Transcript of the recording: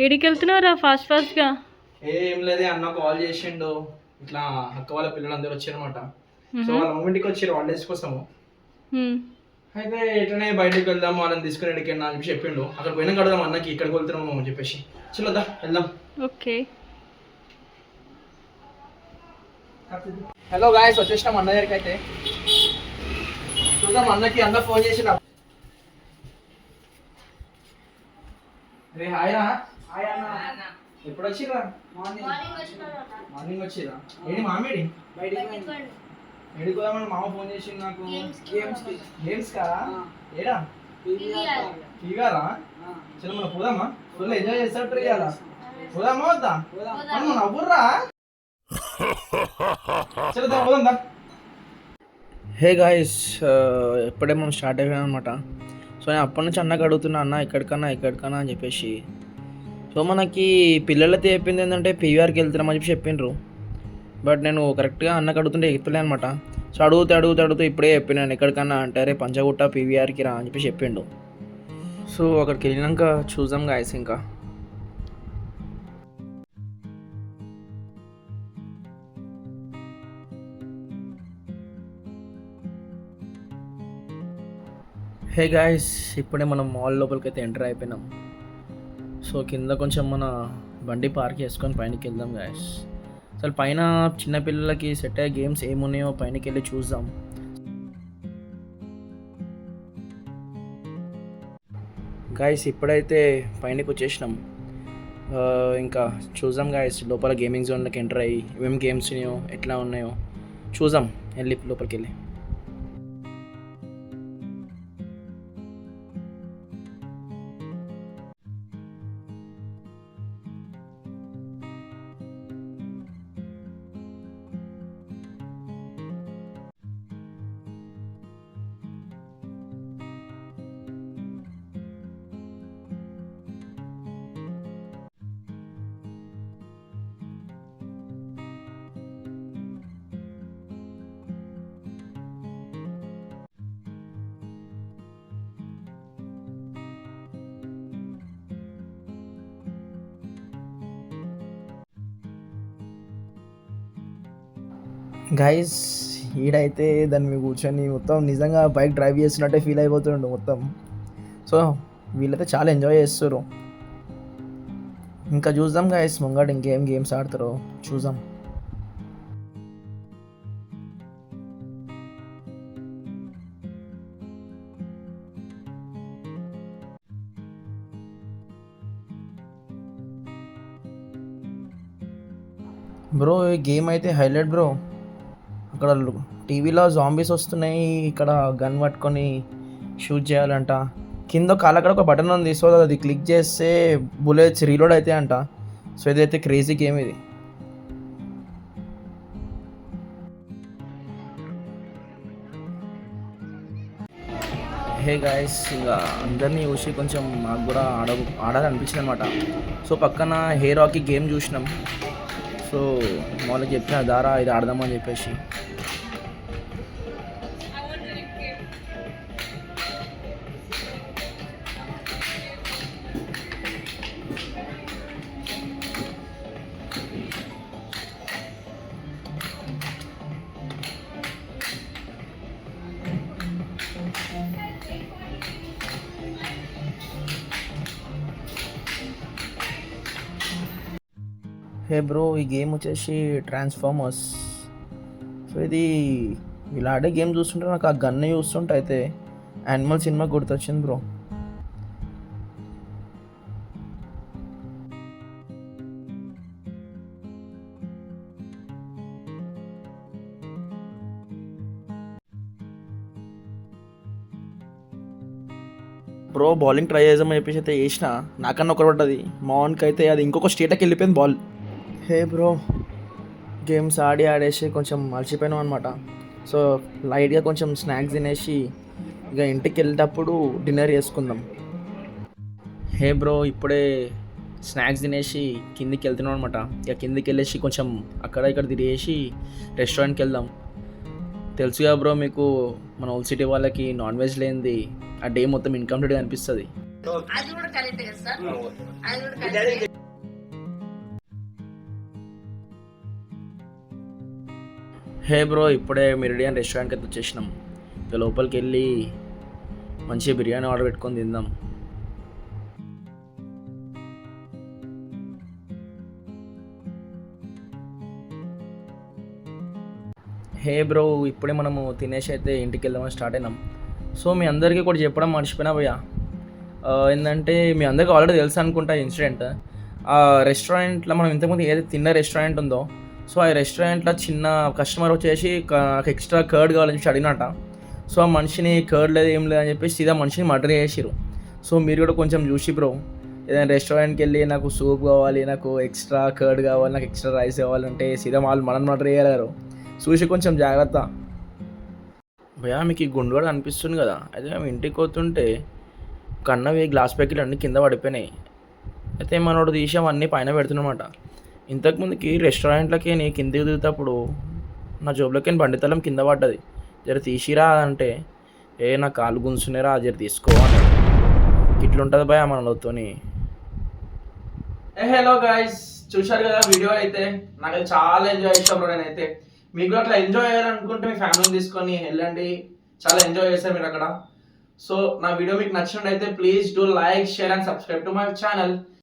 ఏడికి వెళ్తున్నారా ఫాస్ట్ ఫాస్ట్గా? ఏం లేదే, అన్న కాల్ చేసిండు. ఇట్లా అక్క వాళ్ళ పిల్లలందరూ వచ్చారనమాట. సో వాళ్ళ మూమెంట్కి వచ్చారు హాలిడేస్ కోసము. అయితే ఇట్లనే బయటకు వెళ్దాం, వాళ్ళని తీసుకుని ఎడికన్నా అని చెప్పిండు. అక్కడ పోయినా కడదాం అన్నకి ఇక్కడికి వెళ్తున్నాము అని చెప్పేసి. చలోదా వెళ్దాం. ఓకే. హలో గాయస్, వచ్చేసినాం అన్న దగ్గరికి. అయితే చూద్దాం, అన్న ఫోన్ చేసిన. రే హాయ్ రా. హాయ్ అన్న. ఎప్పుడు వచ్చిరా? మార్నింగ్ వచ్చిరా. ఏంటి మామేడి ఎడికి పోదామని మామ ఫోన్ చేసిండు నాకు. గేమ్స్ కా? ఏడా టీవీగారా? చలో మనం పోదామా? ఫుల్ ఎంజాయ్ చేస్తాడు ఇవాళ. పోదామా వద్దా? మనం నవ్వుర్రా. చలో పోదాం. హే గాయస్, ఇప్పుడే మనం స్టార్ట్ అయిపోయాం అనమాట. సో నేను అప్పటి నుంచి అన్నకు అడుగుతున్నా, అన్న ఎక్కడికన్నా అని చెప్పేసి. సో మనకి పిల్లలతో చెప్పింది ఏంటంటే పీవీఆర్కి వెళ్తున్నామని చెప్పి చెప్పిండ్రు. బట్ నేను కరెక్ట్గా అన్నకు అడుగుతుంటే ఎత్తులే అనమాట. సో అడుగుతూ ఇప్పుడే చెప్పినాను ఎక్కడికన్నా అంటే, అరే పంచగుట్ట పీవీఆర్కి రా అని చెప్పి చెప్పిండు. సో అక్కడికి వెళ్ళినాక చూద్దాం గాయస్. ఇంకా హే గాయస్, ఇప్పుడే మనం మాల్ లోపలికి అయితే ఎంటర్ అయిపోయినాం. సో కింద కొంచెం మన బండి పార్క్ చేసుకొని పైనకి వెళ్దాం గాయస్. అసలు పైన చిన్నపిల్లలకి సెట్ అయ్యే గేమ్స్ ఏమున్నాయో పైనకి వెళ్ళి చూద్దాం. గాయస్ ఇప్పుడైతే పైనకి వచ్చేసినాం. ఇంకా చూద్దాం గాయస్, లోపల గేమింగ్ జోన్లోకి ఎంటర్ అయ్యి ఏమేమి గేమ్స్ ఉన్నాయో ఎట్లా ఉన్నాయో చూద్దాం వెళ్ళి లోపలికి వెళ్ళి. గైస్ ఈడైతే దాని మీద కూర్చొని మొత్తం నిజంగా బైక్ డ్రైవ్ చేస్తున్నట్టే ఫీల్ అయిపోతుండు మొత్తం. సో వీళ్ళైతే చాలా ఎంజాయ్ చేస్తారు. ఇంకా చూద్దాం గైస్ ముంగట ఇంకేం గేమ్స్ ఆడతారో చూద్దాం. బ్రో ఈ గేమ్ అయితే హైలైట్ బ్రో. అక్కడ టీవీలో జాంబీస్ వస్తున్నాయి, ఇక్కడ గన్ పట్టుకొని షూట్ చేయాలంట. కింద కాలక్కడ ఒక బటన్ ఉంది, సో అది క్లిక్ చేస్తే బుల్లెట్స్ రీలోడ్ అవుతాయి అంట. సో ఇదైతే క్రేజీ గేమ్ ఇది. హే గాయస్, ఇంకా అందరినీ చూసి కొంచెం మాకు కూడా ఆడాలనిపించింది అనమాట. సో పక్కన హే రాకీ గేమ్ చూసినాం. సో వాళ్ళకి చెప్పిన దారా ఇది ఆడదామని చెప్పేసి. హే బ్రో, ఈ గేమ్ వచ్చేసి ట్రాన్స్ఫార్మర్స్. సో ఇది ఇలా ఆడే గేమ్ చూస్తుంటే నాకు ఆ గన్ను చూస్తుంటే అయితే యానిమల్ సినిమా గుర్తొచ్చింది బ్రో. బ్రో బౌలింగ్ ట్రై చేద్దామని చెప్పేసి అయితే వేసిన, నాకన్నా ఒకటి పడ్డది. మా వానికి అయితే అది ఇంకొక స్టేట్కి వెళ్ళిపోయింది బాల్. హే బ్రో, గేమ్స్ ఆడేసి కొంచెం అలసిపోయినాం అనమాట. సో లైట్గా కొంచెం స్నాక్స్ తినేసి ఇక ఇంటికి వెళ్ళేటప్పుడు డిన్నర్ చేసుకుందాం. హే బ్రో, ఇప్పుడే స్నాక్స్ తినేసి కిందికి వెళ్తున్నాం అనమాట. ఇక కిందికి వెళ్ళేసి కొంచెం అక్కడ ఇక్కడ తిరిగేసి రెస్టారెంట్కి వెళ్దాం. తెలుసుగా బ్రో మీకు, మన ఓల్డ్ సిటీ వాళ్ళకి నాన్ వెజ్ లేనిది ఆ డే మొత్తం ఇన్కంప్లీట్గా అనిపిస్తుంది. అది కూడా కరెక్ట్ కదా సార్, అది కూడా కరెక్ట్. హే బ్రో, ఇప్పుడే మెరిడియన్ రెస్టారెంట్కి అయితే వచ్చేసినాం. ఇక లోపలికి వెళ్ళి మంచి బిర్యానీ ఆర్డర్ పెట్టుకొని తిందాం. హే బ్రో, ఇప్పుడే మనము తినేసి అయితే ఇంటికి వెళ్దామని స్టార్ట్ అయినాం. సో మీ అందరికీ కూడా చెప్పడం మర్చిపోయినా భయ్యా, ఏంటంటే మీ అందరికీ ఆల్రెడీ తెలుసు అనుకుంటా ఇన్సిడెంట్. ఆ రెస్టారెంట్లో మనం ఇంతకుముందు ఏదైతే తిన్న రెస్టారెంట్ ఉందో, సో ఆ రెస్టారెంట్లో చిన్న కస్టమర్ వచ్చేసి నాకు ఎక్స్ట్రా కర్డ్ కావాలని చెప్పి అడిగినట. సో ఆ మనిషిని కర్డ్ లేదు ఏం లేదని చెప్పేసి సీదా మనిషిని మర్డర్ చేసిరు. సో మీరు కూడా కొంచెం చూసి బ్రో, ఏదైనా రెస్టారెంట్కి వెళ్ళి నాకు సూప్ కావాలి, నాకు ఎక్స్ట్రా కర్డ్ కావాలి, నాకు ఎక్స్ట్రా రైస్ కావాలంటే సీదా వాళ్ళు మనం మర్డర్ చేయగలరు. చూసి కొంచెం జాగ్రత్త భయ్యా. మీకు ఈ గుండు కూడా అనిపిస్తుంది కదా, అయితే మేము ఇంటికి పోతుంటే కన్నవి గ్లాస్ ప్యాకెట్లు అన్నీ కింద పడిపోయినాయి. అయితే మనోడు తీసి అవన్నీ పైన పెడుతున్నమాట. ఇంతకుముందుకి రెస్టారెంట్లకి నీ కిందికి దిగుతప్పుడు నా జోబులోకి బండితలం కింద పడ్డది. జర తీసిరా అంటే, నా కాలు గుంజునేరా జర తీసుకోవాలి. ఇట్లుంటుంది భయ మనతోని. హలో గైస్, చూశారు కదా వీడియో అయితే. నాకు చాలా ఎంజాయ్ చేసాం నేనైతే. మీకు అట్లా ఎంజాయ్ చేయాలనుకుంటే మీ ఫ్యామిలీని తీసుకొని వెళ్ళండి, చాలా ఎంజాయ్ చేస్తారు మీరు అక్కడ. సో నా వీడియో మీకు నచ్చినట్టయితే please do like, share and subscribe to my channel.